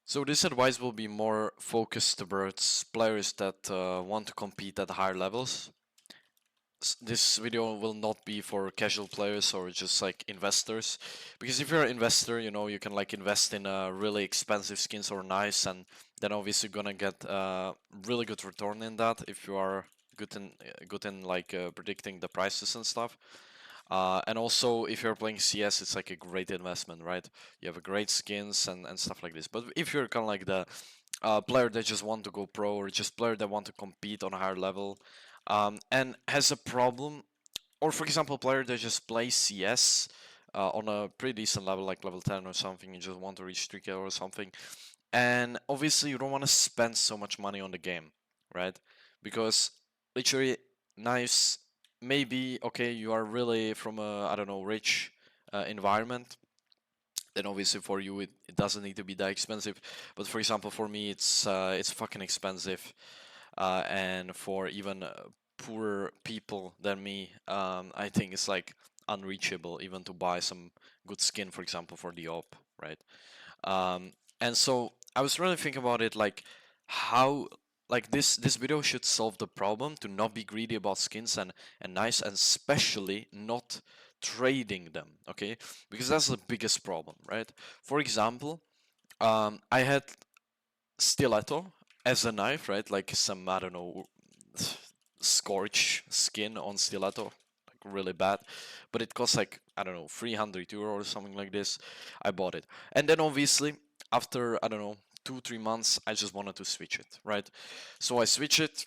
So this advice will be more focused towards players that want to compete at higher levels. This video will not be for casual players or just like investors, because if you're an investor, you know, you can like invest in really expensive skins or nice, and then obviously gonna get really good return in that if you are good in like predicting the prices and stuff. And also, if you're playing CS, it's like a great investment, right? You have a great skins and stuff like this. But if you're kind of like the player that just want to go pro, or just player that want to compete on a higher level, and has a problem, or for example, player that just plays CS on a pretty decent level, like level 10 or something, you just want to reach 3K or something, and obviously you don't want to spend so much money on the game, right? Because literally, nice, maybe okay, you are really from a, I don't know, rich environment, then obviously for you it doesn't need to be that expensive. But for example, for me, it's fucking expensive, and for even poorer people than me, I think it's like unreachable even to buy some good skin, for example, for the op, right? Um, and so I was really thinking about it, like how, like this video should solve the problem to not be greedy about skins and nice, and especially not trading them, okay? Because that's the biggest problem, right? For example, I had stiletto as a knife, right? Like some, I don't know, scorch skin on stiletto, like really bad, but it costs like, I don't know, 300 euro or something like this. I bought it, and then obviously after, I don't know, 2 3 months, I just wanted to switch it, right? So I switch it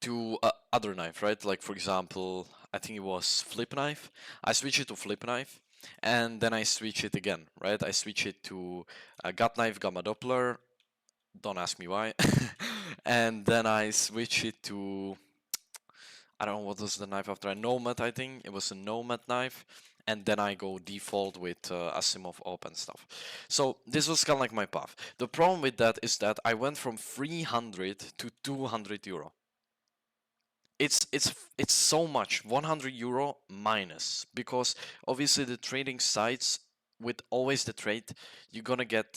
to other knife, right? Like for example, I think it was flip knife. I switch it to flip knife, and then I switch it again, right? I switch it to gut knife, gamma doppler. Don't ask me why. And then I switch it to, I don't know what was the knife after, a Nomad, I think it was a Nomad knife. And then I go default with Asimov op and stuff. So this was kind of like my path. The problem with that is that I went from 300 to 200 euro. It's so much, 100 euro minus, because obviously the trading sites, with always the trade, you're gonna get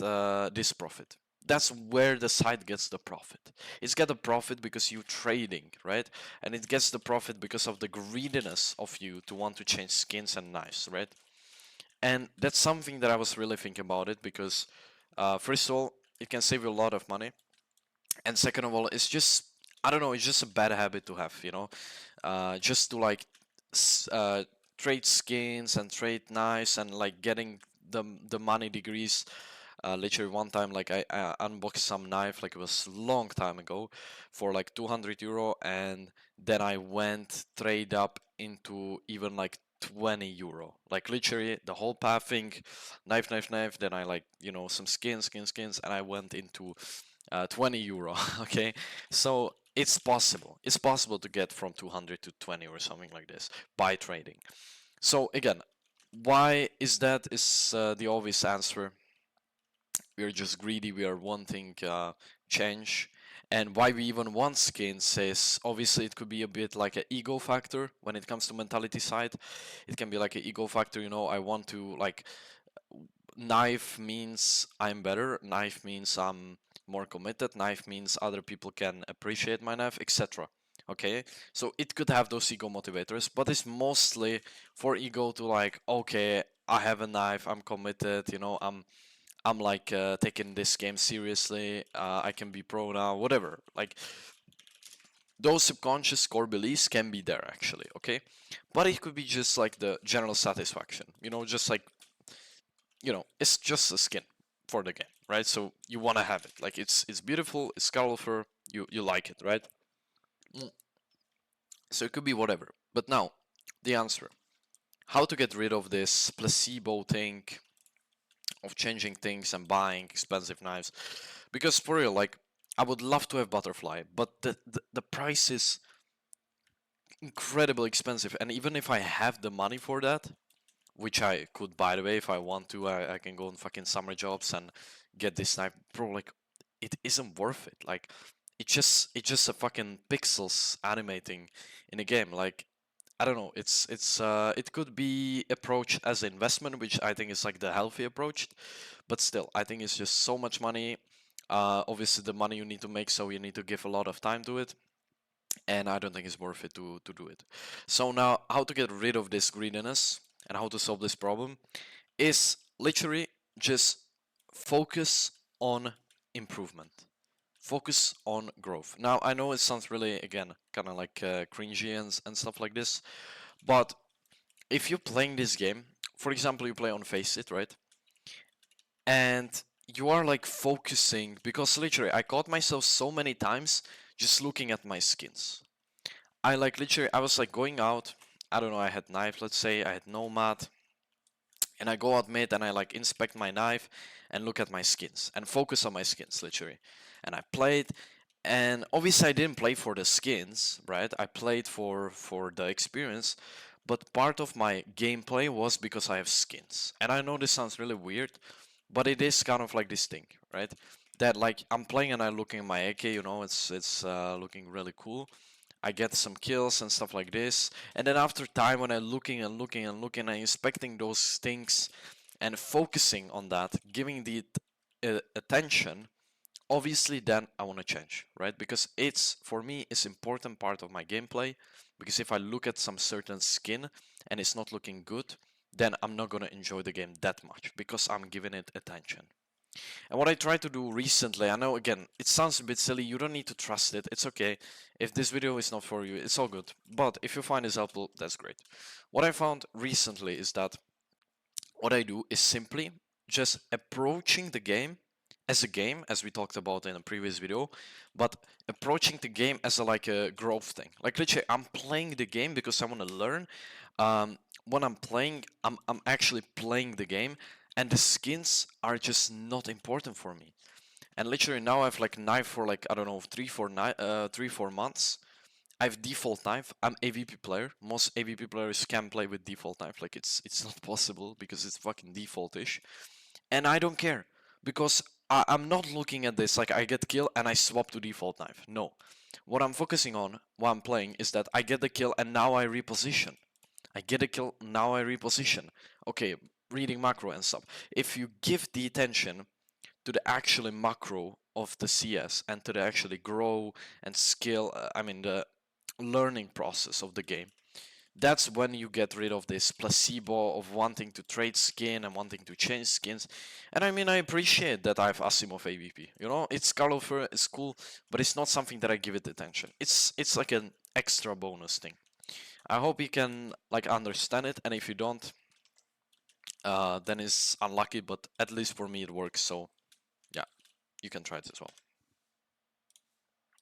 this profit. That's where the site gets the profit. It's get the profit because you trading, right? And it gets the profit because of the greediness of you to want to change skins and knives, right? And that's something that I was really thinking about it, because first of all, it can save you a lot of money, and second of all, it's just, I don't know, it's just a bad habit to have, you know, just to like s- uh, trade skins and trade knives and like getting the money degrees. Literally one time, like I unboxed some knife, like it was a long time ago, for like 200 euro, and then I went trade up into even like 20 euro, like literally the whole pathing, knife, knife, knife. Then I like, you know, some skins, and I went into 20 euro. Okay, so it's possible to get from 200 to 20 or something like this by trading. So again, why is that? Is the obvious answer. We are just greedy, we are wanting change. And why we even want skins is obviously it could be a bit like an ego factor when it comes to mentality side. It can be like an ego factor, you know, I want to like, knife means I'm better, knife means I'm more committed, knife means other people can appreciate my knife, etc. Okay, so it could have those ego motivators, but it's mostly for ego to like, okay, I have a knife, I'm committed, you know, I'm like taking this game seriously, I can be pro now, whatever. Like those subconscious core beliefs can be there actually, okay, but it could be just like the general satisfaction, you know, just like, you know, it's just a skin for the game, right? So you want to have it, like it's beautiful, it's colorful, you like it, right? Mm. So it could be whatever. But now the answer: how to get rid of this placebo thing of changing things and buying expensive knives? Because for real, like I would love to have butterfly, but the price is incredibly expensive, and even if I have the money for that, which I could, by the way, if I want to, I can go on fucking summer jobs and get this knife, bro. Like, it isn't worth it. Like, it's just a fucking pixels animating in a game. Like, I don't know. It could be approached as an investment, which I think is like the healthy approach. But still, I think it's just so much money. Obviously, the money you need to make, so you need to give a lot of time to it. And I don't think it's worth it to do it. So now, how to get rid of this greediness and how to solve this problem is literally just focus on improvement. Focus on growth. Now, I know it sounds really, again, kind of like cringy and stuff like this, but if you're playing this game, for example, you play on Face It, right? And you are like focusing, because literally, I caught myself so many times just looking at my skins. I like literally, I was like going out, I don't know, I had knife, let's say, I had nomad, and I go out mid and I like inspect my knife and look at my skins and focus on my skins literally. And I played, and obviously I didn't play for the skins, right? I played for the experience, but part of my gameplay was because I have skins. And I know this sounds really weird, but it is kind of like this thing, right? That like I'm playing and I'm looking at my AK, you know, it's looking really cool. I get some kills and stuff like this. And then after time, when I'm looking and looking and looking and inspecting those things and focusing on that, giving the attention, obviously then I want to change, right? Because it's, for me, it's important part of my gameplay. Because if I look at some certain skin and it's not looking good, then I'm not going to enjoy the game that much because I'm giving it attention. And what I tried to do recently, I know again, it sounds a bit silly, you don't need to trust it, it's okay. If this video is not for you, it's all good. But if you find this helpful, that's great. What I found recently is that what I do is simply just approaching the game as a game, as we talked about in a previous video, but approaching the game as a, like a growth thing. Like literally, I'm playing the game because I want to learn. When I'm playing, I'm actually playing the game, and the skins are just not important for me. And literally now I've like knife for like I don't know 3-4 months. I've default knife. I'm AVP player. Most AVP players can play with default knife. Like it's not possible because it's fucking default-ish. And I don't care because I'm not looking at this like I get kill and I swap to default knife. No. What I'm focusing on while I'm playing is that I get the kill and now I reposition. I get a kill, now I reposition. Okay, reading macro and stuff. If you give the attention to the actual macro of the CS and to the actually grow and skill, I mean the learning process of the game, that's when you get rid of this placebo of wanting to trade skin and wanting to change skins. And I mean, I appreciate that I have Asimov AVP. You know, it's colorful, it's cool, but it's not something that I give it attention. It's like an extra bonus thing. I hope you can like understand it, and if you don't, then it's unlucky. But at least for me, it works. So yeah, you can try it as well.